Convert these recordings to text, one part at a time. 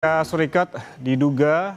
Amerika Serikat diduga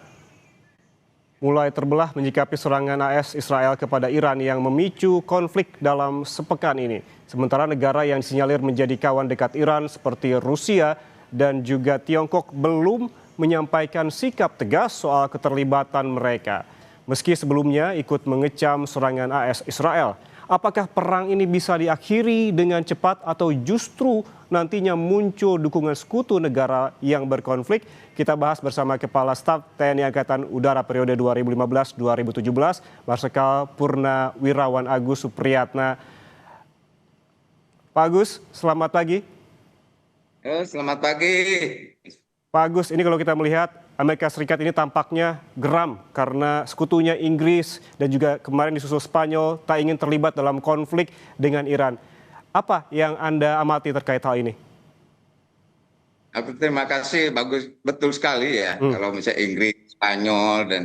mulai terbelah menyikapi serangan AS Israel kepada Iran yang memicu konflik dalam sepekan ini. Sementara negara yang disinyalir menjadi kawan dekat Iran seperti Rusia dan juga Tiongkok belum menyampaikan sikap tegas soal keterlibatan mereka. Meski sebelumnya ikut mengecam serangan AS Israel. Apakah perang ini bisa diakhiri dengan cepat atau justru nantinya muncul dukungan sekutu negara yang berkonflik? Kita bahas bersama Kepala Staf TNI Angkatan Udara periode 2015-2017, Marsikal Purnawirawan Agus Supriyatna. Pak Agus, selamat pagi. Selamat pagi. Pak Agus, ini kalau kita melihat Amerika Serikat ini tampaknya geram karena sekutunya Inggris dan juga kemarin disusul Spanyol tak ingin terlibat dalam konflik dengan Iran. Apa yang Anda amati terkait hal ini? Aku terima kasih, bagus, betul sekali ya. Kalau misalnya Inggris, Spanyol, dan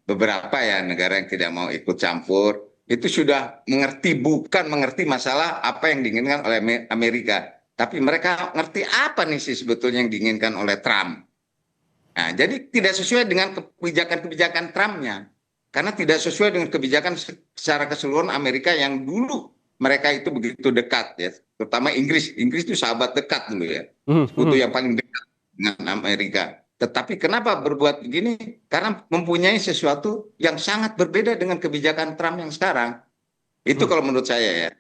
beberapa ya negara yang tidak mau ikut campur, itu sudah mengerti, bukan mengerti masalah apa yang diinginkan oleh Amerika. Tapi mereka ngerti apa nih sih sebetulnya yang diinginkan oleh Trump. Nah, jadi tidak sesuai dengan kebijakan-kebijakan Trump-nya. Karena tidak sesuai dengan kebijakan secara keseluruhan Amerika yang dulu mereka itu begitu dekat ya. Terutama Inggris. Inggris itu sahabat dekat dulu ya. Sekutu yang paling dekat dengan Amerika. Tetapi kenapa berbuat begini? Karena mempunyai sesuatu yang sangat berbeda dengan kebijakan Trump yang sekarang. Itu kalau menurut saya ya.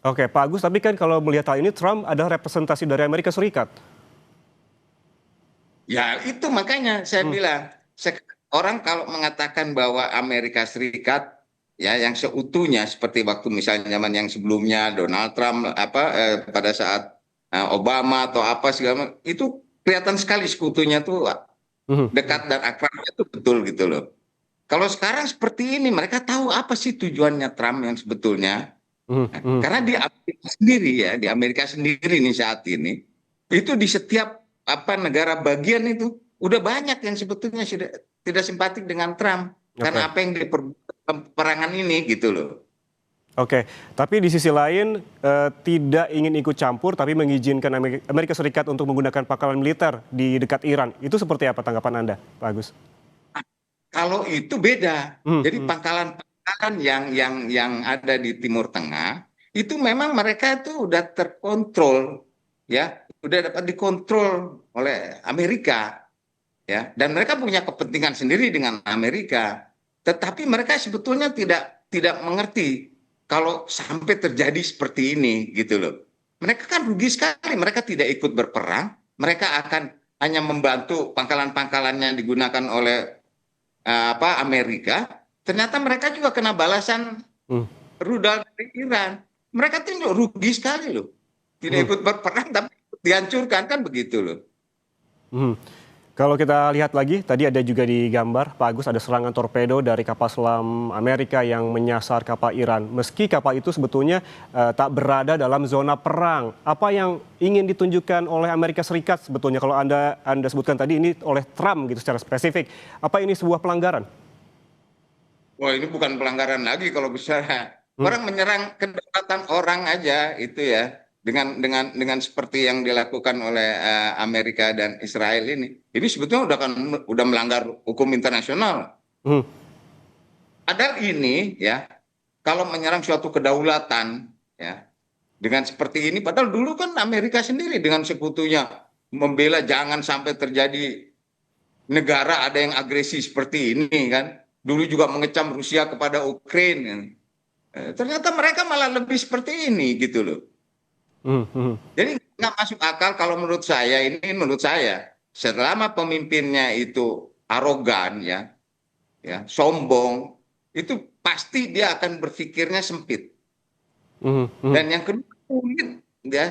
Oke, Pak Agus, tapi kan kalau melihat hal ini Trump adalah representasi dari Amerika Serikat. Ya itu makanya saya bilang orang kalau mengatakan bahwa Amerika Serikat ya yang seutuhnya seperti waktu misalnya zaman yang sebelumnya Donald Trump pada saat Obama atau apa segala macam, itu kelihatan sekali sekutunya tuh dekat dan akrabnya itu betul gitu loh. Kalau sekarang seperti ini mereka tahu apa sih tujuannya Trump yang sebetulnya. Karena di Amerika sendiri ya, di Amerika sendiri nih saat ini, itu di setiap negara bagian itu udah banyak yang sebetulnya sudah tidak simpatik dengan Trump karena apa yang diperbuat perangan ini gitu loh. Oke, tapi di sisi lain tidak ingin ikut campur tapi mengizinkan Amerika Serikat untuk menggunakan pangkalan militer di dekat Iran. Itu seperti apa tanggapan Anda, Pak Agus? Kalau itu beda. Jadi pangkalan yang ada di Timur Tengah itu memang mereka itu udah terkontrol ya, udah dapat dikontrol oleh Amerika ya, dan mereka punya kepentingan sendiri dengan Amerika. Tetapi mereka sebetulnya tidak mengerti kalau sampai terjadi seperti ini gitu loh. Mereka kan rugi sekali, mereka tidak ikut berperang, mereka akan hanya membantu pangkalan-pangkalan yang digunakan oleh Amerika, ternyata mereka juga kena balasan rudal dari Iran. Mereka tuh rugi sekali loh. Tidak ikut berperang tapi dihancurkan kan begitu loh. Kalau kita lihat lagi, tadi ada juga di gambar, Pak Agus, ada serangan torpedo dari kapal selam Amerika yang menyasar kapal Iran. Meski kapal itu sebetulnya tak berada dalam zona perang. Apa yang ingin ditunjukkan oleh Amerika Serikat sebetulnya? Kalau Anda sebutkan tadi ini oleh Trump gitu secara spesifik. Apa ini sebuah pelanggaran? Wah, ini bukan pelanggaran lagi kalau bisa. Orang menyerang kedaulatan orang aja itu ya. Dengan seperti yang dilakukan oleh Amerika dan Israel ini sebetulnya udah melanggar hukum internasional. Padahal ini ya, kalau menyerang suatu kedaulatan ya dengan seperti ini, padahal dulu kan Amerika sendiri dengan sekutunya membela jangan sampai terjadi negara ada yang agresi seperti ini kan. Dulu juga mengecam Rusia kepada Ukraina. Ternyata mereka malah lebih seperti ini gitu loh. Jadi nggak masuk akal kalau menurut saya selama pemimpinnya itu arogan ya sombong, itu pasti dia akan berpikirnya sempit. Dan yang kedua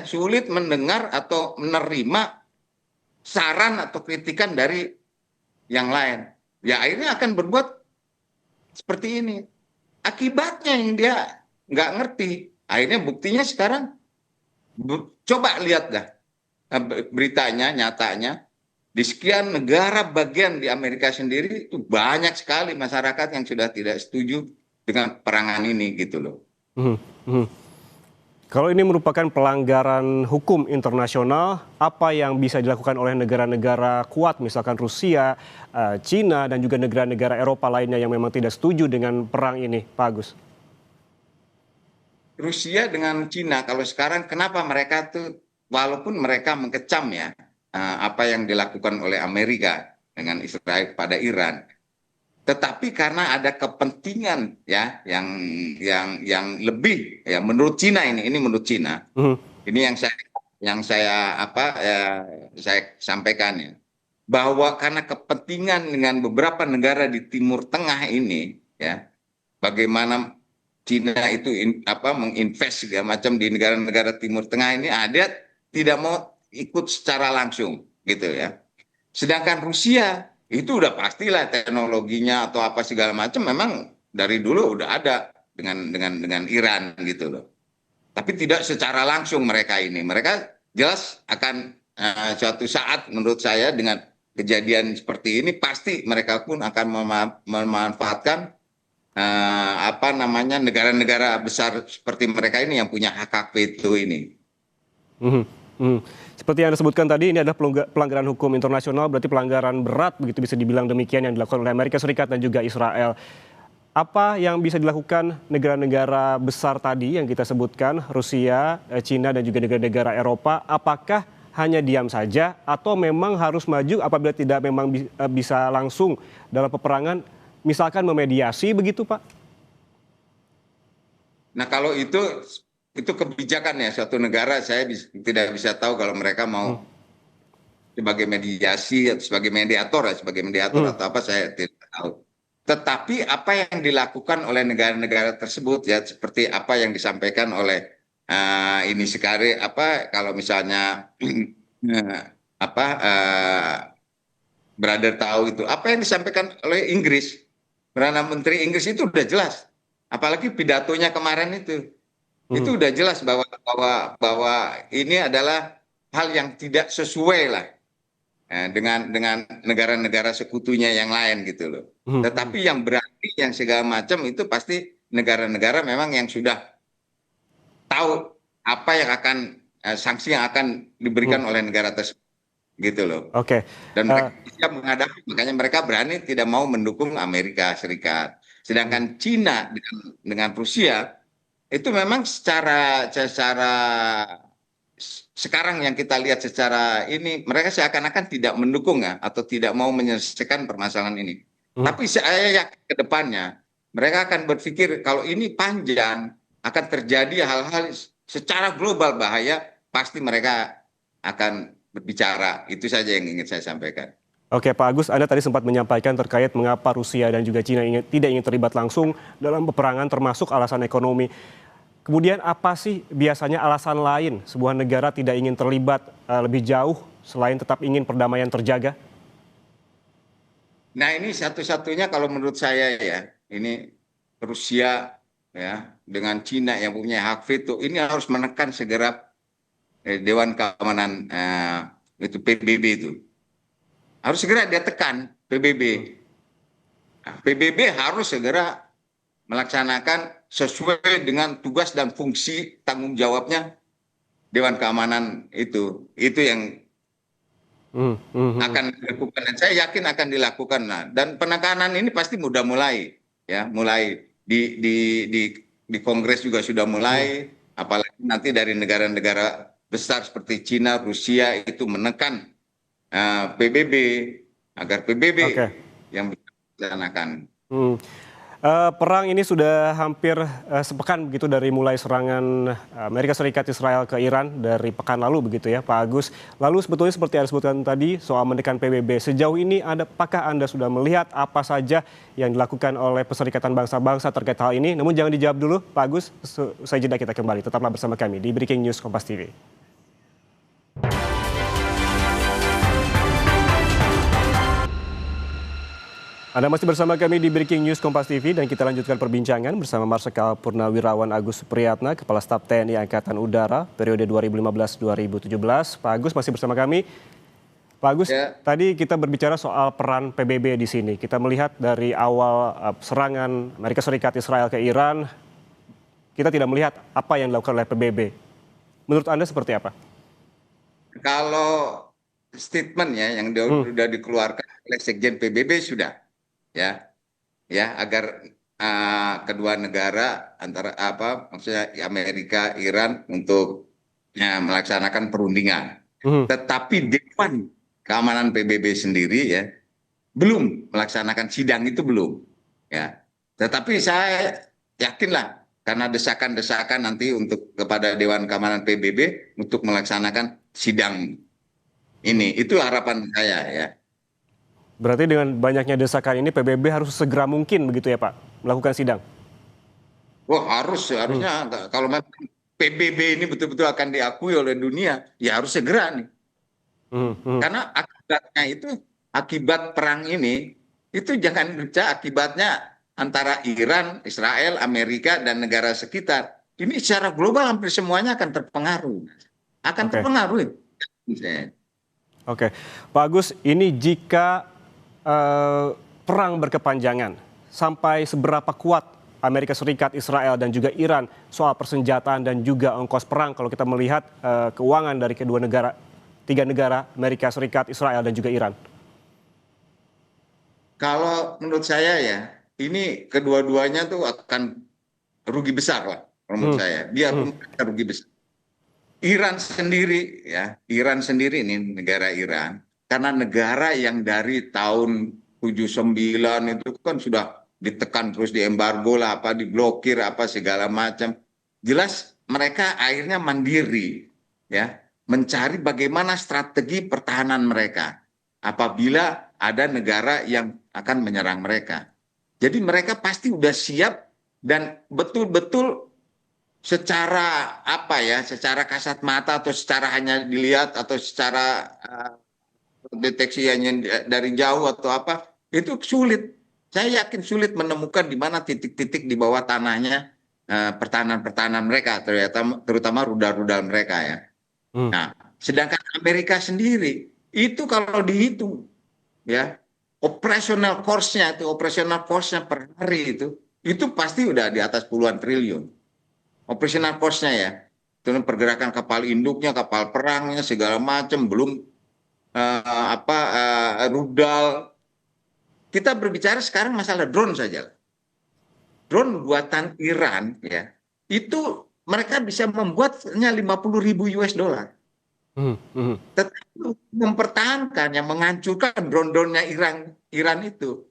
sulit mendengar atau menerima saran atau kritikan dari yang lain. Ya akhirnya akan berbuat seperti ini. Akibatnya yang dia nggak ngerti. Akhirnya buktinya sekarang coba lihat dah beritanya, nyatanya di sekian negara bagian di Amerika sendiri itu banyak sekali masyarakat yang sudah tidak setuju dengan perangan ini gitu loh. Kalau ini merupakan pelanggaran hukum internasional, apa yang bisa dilakukan oleh negara-negara kuat, misalkan Rusia, Cina, dan juga negara-negara Eropa lainnya yang memang tidak setuju dengan perang ini, Pak Agus? Rusia dengan Cina kalau sekarang kenapa mereka tuh walaupun mereka mengecam ya apa yang dilakukan oleh Amerika dengan Israel pada Iran, tetapi karena ada kepentingan ya yang lebih ya menurut Cina ini menurut Cina Mhm. ini saya sampaikan ya bahwa karena kepentingan dengan beberapa negara di Timur Tengah ini ya bagaimana Cina itu menginvest segala macam di negara-negara Timur Tengah ini ada tidak mau ikut secara langsung gitu ya. Sedangkan Rusia itu udah pastilah teknologinya atau apa segala macam memang dari dulu udah ada dengan Iran gitu loh. Tapi tidak secara langsung mereka ini. Mereka jelas akan suatu saat menurut saya dengan kejadian seperti ini pasti mereka pun akan memanfaatkan negara-negara besar seperti mereka ini yang punya hak veto ini. Mhm, mhm. Seperti yang Anda sebutkan tadi, ini adalah pelanggaran hukum internasional, berarti pelanggaran berat begitu bisa dibilang demikian yang dilakukan oleh Amerika Serikat dan juga Israel. Apa yang bisa dilakukan negara-negara besar tadi yang kita sebutkan, Rusia, Cina, dan juga negara-negara Eropa, apakah hanya diam saja atau memang harus maju apabila tidak memang bisa langsung dalam peperangan, misalkan memediasi begitu, Pak? Nah kalau itu kebijakan ya suatu negara saya tidak bisa tahu kalau mereka Hmm, mau sebagai mediasi atau sebagai mediator hmm, atau apa saya tidak tahu. Tetapi apa yang dilakukan oleh negara-negara tersebut ya seperti apa yang disampaikan oleh ini sekarang kalau misalnya apa brother tahu itu apa yang disampaikan oleh Inggris, Perdana Menteri Inggris itu udah jelas. Apalagi pidatonya kemarin itu hmm. udah jelas bahwa ini adalah hal yang tidak sesuai lah dengan negara-negara sekutunya yang lain gitu loh. Hmm, hmm. Tetapi yang berarti yang segala macam itu pasti negara-negara memang yang sudah tahu apa yang akan sanksi yang akan Hmm. diberikan oleh negara tersebut gitu loh. Oke. Dan Eh, mereka siap menghadapi, makanya mereka berani tidak mau mendukung Amerika Serikat. hmm, Sedangkan Cina dengan Rusia itu memang secara sekarang yang kita lihat secara ini mereka seakan-akan tidak mendukung ya atau tidak mau menyelesaikan permasalahan ini. hmm. Tapi saya yakin ke depannya mereka akan berpikir kalau ini panjang akan terjadi hal-hal secara global bahaya pasti mereka akan berbicara. Itu saja yang ingin saya sampaikan. Oke, Pak Agus, Anda tadi sempat menyampaikan terkait mengapa Rusia dan juga Cina tidak ingin terlibat langsung dalam peperangan termasuk alasan ekonomi. Kemudian apa sih biasanya alasan lain sebuah negara tidak ingin terlibat lebih jauh selain tetap ingin perdamaian terjaga? Nah ini satu-satunya kalau menurut saya ya, ini Rusia ya dengan Cina yang punya hak veto ini harus menekan segera Dewan Keamanan itu PBB itu. Harus segera dia tekan PBB. Hmm, Nah, PBB harus segera melaksanakan sesuai dengan tugas dan fungsi tanggung jawabnya Dewan Keamanan itu. Itu yang hmm, hmm, hmm. akan dilakukan dan saya yakin akan dilakukan. Nah, dan penekanan ini pasti mudah mulai ya, mulai di Kongres juga sudah Hmm. mulai, apalagi nanti dari negara-negara besar seperti Cina, Rusia itu menekan PBB agar PBB Oke. yang bisa dilaksanakan. Hmm. Perang ini sudah hampir sepekan begitu dari mulai serangan Amerika Serikat Israel ke Iran dari pekan lalu begitu ya Pak Agus. Lalu sebetulnya seperti yang disebutkan tadi soal menekan PBB, sejauh ini apakah Anda sudah melihat apa saja yang dilakukan oleh Perserikatan Bangsa-Bangsa terkait hal ini? Namun jangan dijawab dulu Pak Agus, usai jeda kita kembali. Tetaplah bersama kami di Breaking News Kompas TV. Anda masih bersama kami di Breaking News Kompas TV dan kita lanjutkan perbincangan bersama Marsikal Purnawirawan Agus Supriyatna, Kepala Staf TNI Angkatan Udara periode 2015-2017. Pak Agus masih bersama kami. Pak Agus, Ya, tadi kita berbicara soal peran PBB di sini. Kita melihat dari awal serangan Amerika Serikat Israel ke Iran, kita tidak melihat apa yang dilakukan oleh PBB. Menurut Anda seperti apa? Kalau statement ya yang sudah dikeluarkan oleh Sekjen PBB sudah ya agar kedua negara antara maksudnya Amerika Iran untuk melaksanakan perundingan. Mhm. Tetapi Dewan Keamanan PBB sendiri ya belum melaksanakan sidang itu belum ya. Tetapi saya yakinlah karena desakan-desakan nanti untuk kepada Dewan Keamanan PBB untuk melaksanakan sidang ini itu harapan saya ya. Berarti dengan banyaknya desakan ini PBB harus segera mungkin begitu ya Pak melakukan sidang? Wah harusnya kalau memang PBB ini betul-betul akan diakui oleh dunia ya harus segera nih. Karena akibatnya itu akibat perang ini itu jangan baca akibatnya antara Iran, Israel, Amerika dan negara sekitar. Ini secara global hampir semuanya akan terpengaruh. Akan Oke. terpengaruh. Oke, Pak Agus, ini jika perang berkepanjangan, sampai seberapa kuat Amerika Serikat, Israel, dan juga Iran soal persenjataan dan juga ongkos perang kalau kita melihat keuangan dari kedua negara, tiga negara, Amerika Serikat, Israel, dan juga Iran? Kalau menurut saya ya, ini kedua-duanya tuh akan rugi besar lah menurut saya. Biarpun mereka rugi besar. Iran sendiri ini negara Iran, karena negara yang dari tahun 79 itu kan sudah ditekan terus diembargo lah, diblokir segala macam. Jelas mereka akhirnya mandiri ya, mencari bagaimana strategi pertahanan mereka apabila ada negara yang akan menyerang mereka. Jadi mereka pasti udah siap dan betul-betul secara secara kasat mata atau secara hanya dilihat atau secara deteksi hanya dari jauh atau itu sulit. Saya yakin sulit menemukan di mana titik-titik di bawah tanahnya pertahanan mereka, terutama rudal-rudal mereka ya. Nah, sedangkan Amerika sendiri itu kalau dihitung ya operational cost-nya per hari itu pasti udah di atas puluhan triliun. Operational cost-nya ya, pergerakan kapal induknya, kapal perangnya, segala macam, belum rudal. Kita berbicara sekarang masalah drone saja. Drone buatan Iran ya, itu mereka bisa membuatnya 50.000 US dollar. Tetapi mempertahankan, yang menghancurkan drone-drone-nya Iran itu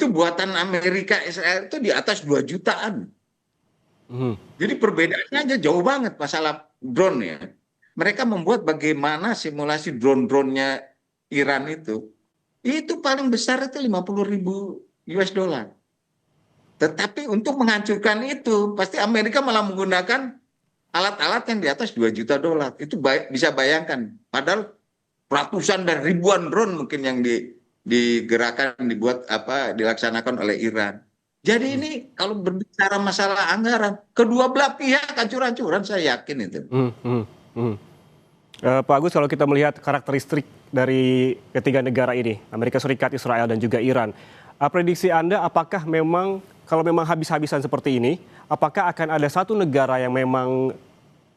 buatan Amerika Israel itu di atas 2 jutaan. Jadi perbedaannya aja jauh banget masalah drone ya. Mereka membuat bagaimana simulasi drone-drone-nya Iran itu paling besar itu 50.000 US dollar. Tetapi untuk menghancurkan itu pasti Amerika malah menggunakan alat-alat yang di atas 2 juta dolar. Itu bisa bayangkan. Padahal ratusan dan ribuan drone mungkin yang digerakkan, dilaksanakan oleh Iran. Jadi ini kalau berbicara masalah anggaran, kedua belah pihak hancur-hancuran, saya yakin itu. Pak Agus, kalau kita melihat karakteristik dari ketiga negara ini, Amerika Serikat, Israel, dan juga Iran, prediksi Anda apakah memang, kalau memang habis-habisan seperti ini, apakah akan ada satu negara yang memang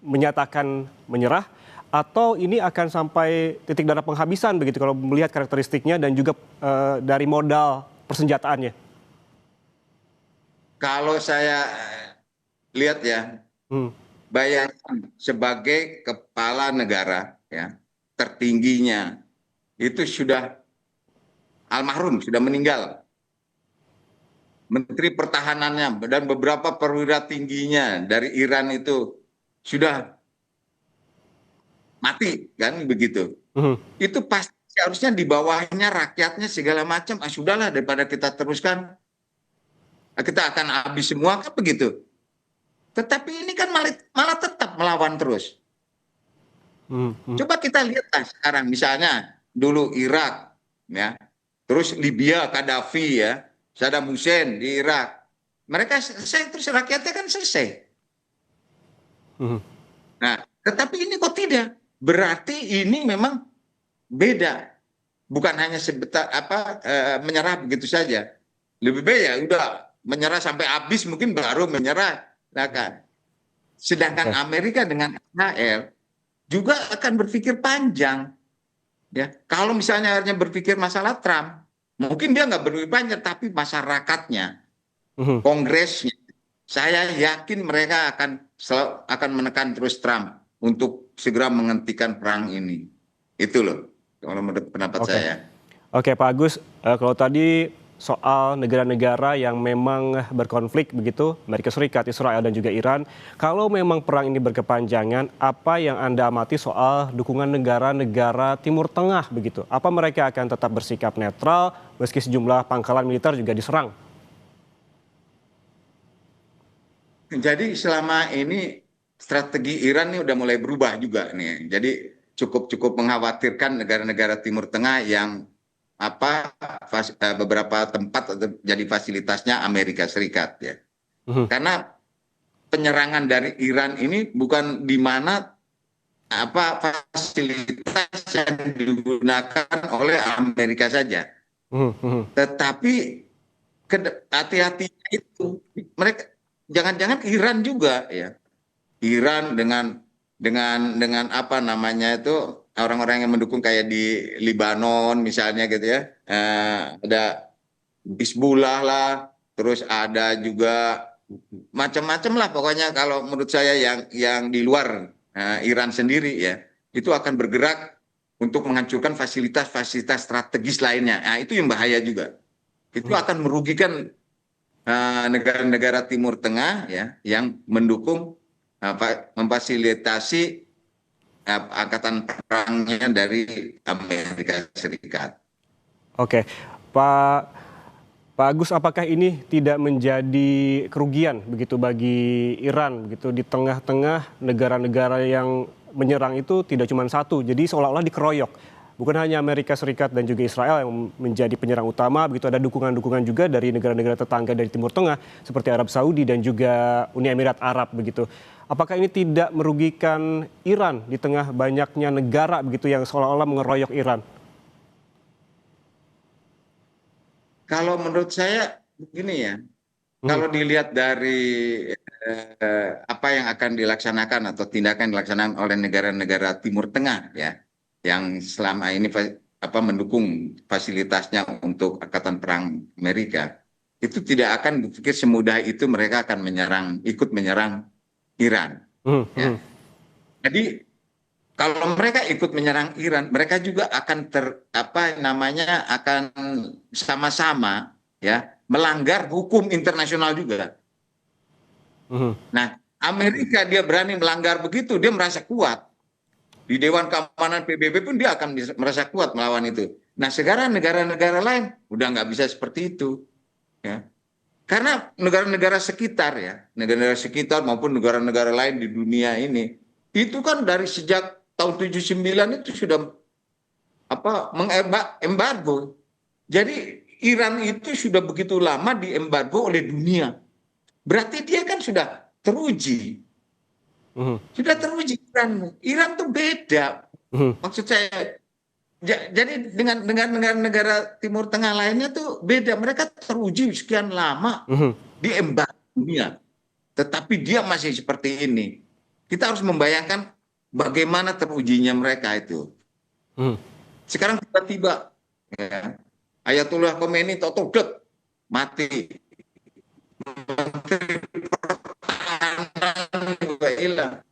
menyatakan menyerah, atau ini akan sampai titik darah penghabisan begitu kalau melihat karakteristiknya dan juga dari modal persenjataannya? Kalau saya lihat ya, bayangkan sebagai kepala negara ya, tertingginya itu sudah almarhum, sudah meninggal. Menteri Pertahanannya dan beberapa perwira tingginya dari Iran itu sudah mati, kan begitu. Itu pasti harusnya di bawahnya rakyatnya segala macam, sudahlah daripada kita teruskan, kita akan habis semua, kan begitu. Tetapi ini kan malah tetap melawan terus. Coba kita lihatlah sekarang, misalnya dulu Irak, ya, terus Libya, Gaddafi ya, Saddam Hussein di Irak, mereka selesai, terus rakyatnya kan selesai. Nah, tetapi ini kok tidak? Berarti ini memang beda, bukan hanya sebentar menyerah begitu saja. Lebih baik ya udah menyerah sampai habis, mungkin baru menyerah Nah, kan. Sedangkan Oke. Amerika dengan Israel juga akan berpikir panjang. Ya, kalau misalnya hanya berpikir masalah Trump, mungkin dia nggak berpikir panjang, tapi masyarakatnya, Mhm. Kongresnya, saya yakin mereka akan menekan terus Trump untuk segera menghentikan perang ini. Itu loh, kalau menurut pendapat Oke. saya. Oke, Pak Agus, kalau tadi soal negara-negara yang memang berkonflik begitu, Amerika Serikat, Israel, dan juga Iran, kalau memang perang ini berkepanjangan, apa yang Anda amati soal dukungan negara-negara Timur Tengah begitu? Apa mereka akan tetap bersikap netral meski sejumlah pangkalan militer juga diserang? Jadi selama ini strategi Iran ini udah mulai berubah juga nih. Jadi cukup mengkhawatirkan negara-negara Timur Tengah yang beberapa tempat jadi fasilitasnya Amerika Serikat ya. Mhm, Karena penyerangan dari Iran ini bukan di mana fasilitas yang digunakan oleh Amerika saja, mhm, mhm, tetapi hati-hatinya itu mereka jangan-jangan Iran juga ya. Iran dengan apa namanya itu orang-orang yang mendukung kayak di Libanon misalnya gitu ya. Ada Hizbullah lah, terus ada juga macam-macam lah pokoknya kalau menurut saya yang di luar Iran sendiri ya itu akan bergerak untuk menghancurkan fasilitas-fasilitas strategis lainnya. Nah, itu yang bahaya juga. Itu mhm. akan merugikan negara-negara Timur Tengah ya yang mendukung memfasilitasi angkatan perangnya dari Amerika Serikat. Oke, Pak Pak Agus, apakah ini tidak menjadi kerugian begitu bagi Iran begitu di tengah-tengah negara-negara yang menyerang itu tidak cuma satu, jadi seolah-olah dikeroyok. Bukan hanya Amerika Serikat dan juga Israel yang menjadi penyerang utama, begitu ada dukungan-dukungan juga dari negara-negara tetangga dari Timur Tengah seperti Arab Saudi dan juga Uni Emirat Arab begitu. Apakah ini tidak merugikan Iran di tengah banyaknya negara begitu yang seolah-olah mengeroyok Iran? Kalau menurut saya begini ya, Mhm, kalau dilihat dari apa yang akan dilaksanakan atau tindakan yang dilaksanakan oleh negara-negara Timur Tengah ya, yang selama ini mendukung fasilitasnya untuk angkatan perang Amerika, itu tidak akan berpikir semudah itu mereka akan ikut menyerang Iran. mhm, Ya, mhm, jadi kalau mereka ikut menyerang Iran, mereka juga akan akan sama-sama ya melanggar hukum internasional juga. mhm, Nah, Amerika dia berani melanggar begitu, dia merasa kuat. Di Dewan Keamanan PBB pun dia akan merasa kuat melawan itu. Nah, sekarang negara-negara lain udah nggak bisa seperti itu, ya. Karena negara-negara sekitar ya, negara-negara sekitar maupun negara-negara lain di dunia ini, itu kan dari sejak tahun 79 itu sudah mengembargo. Jadi Iran itu sudah begitu lama diembargo oleh dunia. Berarti dia kan sudah teruji. mhm, Sudah teruji Iran. Iran tuh beda. mhm, Maksud saya jadi dengan negara Timur Tengah lainnya tuh beda. Mereka teruji sekian lama mhm, diembargo dunia. Tetapi dia masih seperti ini. Kita harus membayangkan bagaimana terujinya mereka itu. mhm. Sekarang tiba-tiba ya, Ayatullah Khomeini toto mati. Menteri Pertahanan juga hilang.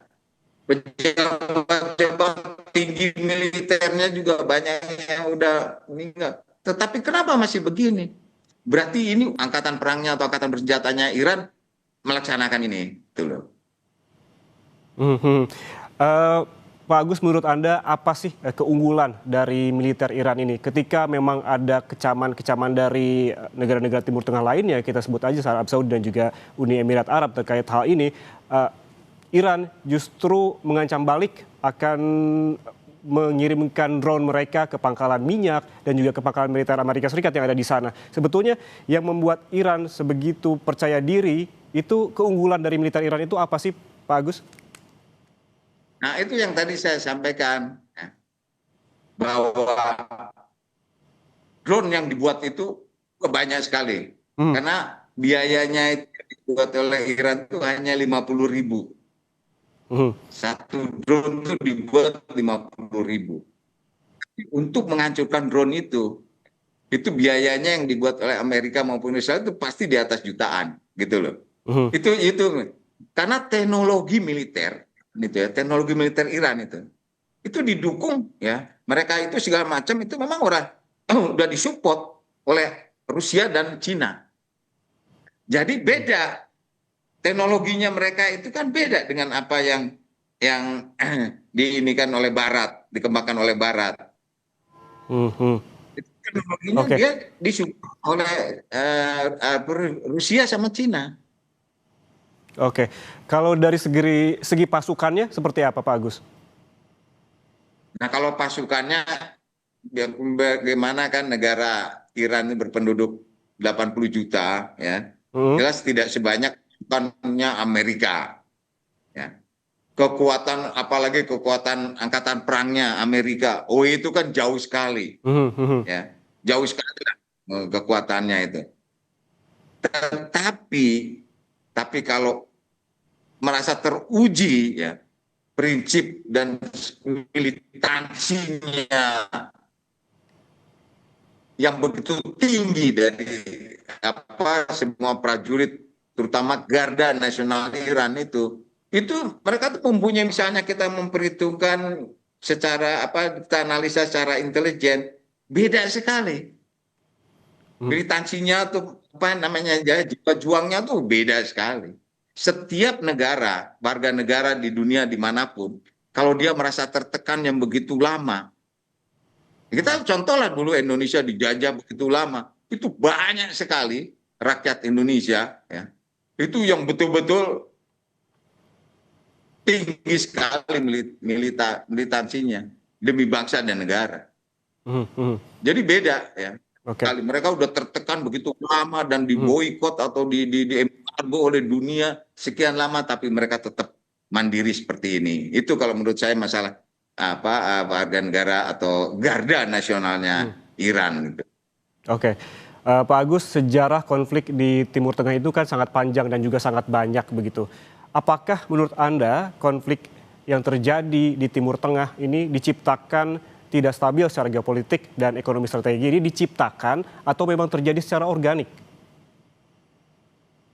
Pejabat-pejabat tinggi militernya juga banyak yang udah meninggal. Tetapi kenapa masih begini? Berarti ini angkatan perangnya atau angkatan bersenjatanya Iran melaksanakan ini, gitu loh. Mhm. Pak Agus, menurut Anda apa sih keunggulan dari militer Iran ini? Ketika memang ada kecaman-kecaman dari negara-negara Timur Tengah lainnya, kita sebut aja Arab Saudi dan juga Uni Emirat Arab terkait hal ini, eh, Iran justru mengancam balik akan mengirimkan drone mereka ke pangkalan minyak dan juga ke pangkalan militer Amerika Serikat yang ada di sana. Sebetulnya yang membuat Iran sebegitu percaya diri itu keunggulan dari militer Iran itu apa sih, Pak Agus? Nah, itu yang tadi saya sampaikan, ya, bahwa drone yang dibuat itu banyak sekali. Hmm. Karena biayanya itu dibuat oleh Iran itu hanya 50.000. Mhm. Satu drone itu dibuat 50.000. Untuk menghancurkan drone itu biayanya yang dibuat oleh Amerika maupun Israel itu pasti di atas jutaan, gitu loh. Mhm. Itu karena teknologi militer, gitu ya, teknologi militer Iran itu didukung ya. Mereka itu segala macam itu memang udah disupport oleh Rusia dan Cina. Jadi beda teknologinya mereka itu kan beda dengan apa yang diinikan oleh Barat, dikembangkan oleh Barat. Mhm. Itu teknologinya Oke. dia disupport oleh Rusia sama Cina. Oke. Kalau dari segi pasukannya seperti apa, Pak Agus? Nah, kalau pasukannya bagaimana kan negara Iran ini berpenduduk 80 juta ya. Mhm. Jelas tidak sebanyak pasukannya Amerika ya. Kekuatan apalagi kekuatan angkatan perangnya Amerika. Oh, itu kan jauh sekali Mhm. Mhm. ya. Jauh sekali lah, kekuatannya itu. Tetapi kalau merasa teruji ya prinsip dan militansinya yang begitu tinggi dari semua prajurit terutama Garda Nasional Iran itu mereka tuh mempunyai, misalnya kita memperhitungkan secara kita analisa secara intelijen, beda sekali Mhm. militansinya tuh jiwa juangnya tuh beda sekali. Setiap negara, warga negara di dunia dimanapun, kalau dia merasa tertekan yang begitu lama, kita contohlah dulu Indonesia dijajah begitu lama, itu banyak sekali rakyat Indonesia ya, itu yang betul-betul tinggi sekali militansinya demi bangsa dan negara. Mhm. Mhm. Jadi beda ya. Oke. Kali mereka udah tertekan begitu lama dan Mhm. diboikot atau di embargo oleh dunia sekian lama, tapi mereka tetap mandiri seperti ini. Itu kalau menurut saya masalah warga negara atau garda Mhm. nasionalnya Iran gitu. Oke. Pak Agus, sejarah konflik di Timur Tengah itu kan sangat panjang dan juga sangat banyak begitu. Apakah menurut Anda konflik yang terjadi di Timur Tengah ini diciptakan tidak stabil secara geopolitik dan ekonomi strategi ini diciptakan atau memang terjadi secara organik?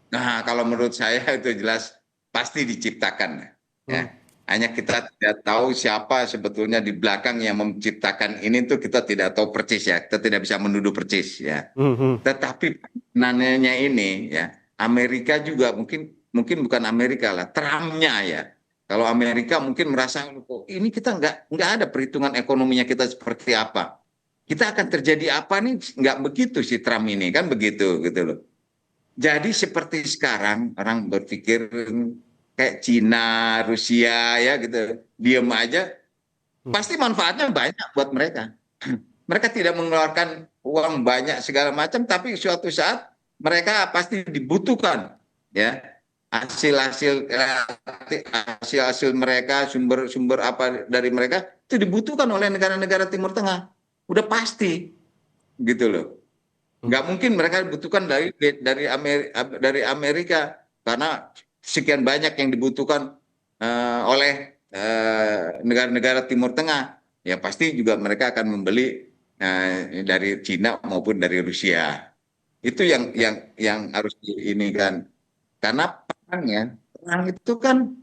Nah, kalau menurut saya itu jelas pasti diciptakan ya. Hmm. Hanya kita tidak tahu siapa sebetulnya di belakang yang menciptakan ini, tuh kita tidak tahu persis ya. Kita tidak bisa menuduh persis ya. Hmm. Hmm. Tetapi nanyanya ini ya, Amerika juga mungkin mungkin bukan Amerika lah, Trumpnya ya. Kalau Amerika mungkin merasa, "Oh, ini kita nggak ada perhitungan ekonominya kita seperti apa. Kita akan terjadi apa nih?" Nggak begitu si Trump ini kan begitu gitu loh. Jadi seperti sekarang orang berpikir kayak Cina, Rusia ya gitu, diem aja, pasti manfaatnya banyak buat mereka. Mereka tidak mengeluarkan uang banyak segala macam, tapi suatu saat mereka pasti dibutuhkan ya hasil-hasil hasil-hasil mereka, sumber-sumber apa dari mereka itu dibutuhkan oleh negara-negara Timur Tengah. Udah pasti gitu loh. Nggak mungkin mereka dibutuhkan dari Amerika karena sekian banyak yang dibutuhkan oleh negara-negara Timur Tengah. Ya pasti juga mereka akan membeli dari Cina maupun dari Rusia. Itu Oke. yang harus ini kan. Karena perang itu kan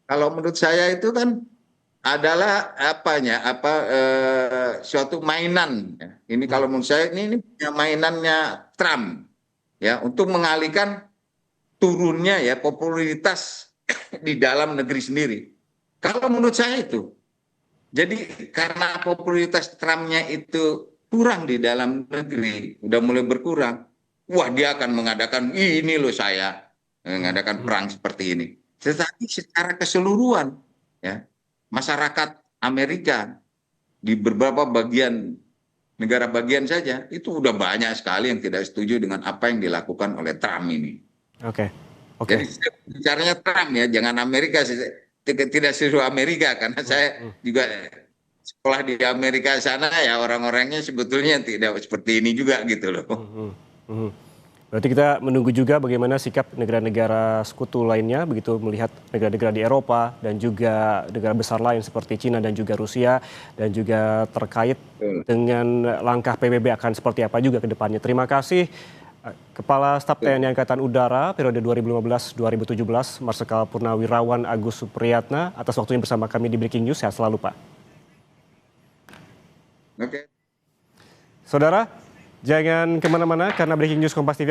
kalau menurut saya itu kan adalah suatu mainan ya. Ini Hmm. kalau menurut saya ini mainannya Trump ya untuk mengalihkan turunnya ya popularitas di dalam negeri sendiri. Kalau menurut saya itu. Jadi karena popularitas Trumpnya itu kurang di dalam negeri, udah mulai berkurang. Wah, dia akan mengadakan ini loh saya Hmm. mengadakan Hmm. perang seperti ini. Tetapi secara keseluruhan ya masyarakat Amerika di beberapa bagian negara bagian saja itu udah banyak sekali yang tidak setuju dengan apa yang dilakukan oleh Trump ini. Oke. Jadi Oke. bicaranya Trump ya, jangan Amerika, tidak seluruh Amerika karena Hmm. saya Hmm. juga sekolah di Amerika sana ya orang-orangnya sebetulnya tidak seperti ini juga gitu loh. Hmm. Hmm. Hmm. Berarti kita menunggu juga bagaimana sikap negara-negara sekutu lainnya, begitu melihat negara-negara di Eropa dan juga negara besar lain seperti Cina dan juga Rusia, dan juga terkait Betul. dengan langkah PBB akan seperti apa juga ke depannya. Terima kasih Kepala Staf TNI Angkatan Udara periode 2015-2017, Marsikal Purnawirawan Agus Supriyatna, atas waktunya bersama kami di Breaking News. Sehat selalu, Pak. Oke. Saudara, jangan kemana-mana karena Breaking News Kompas TV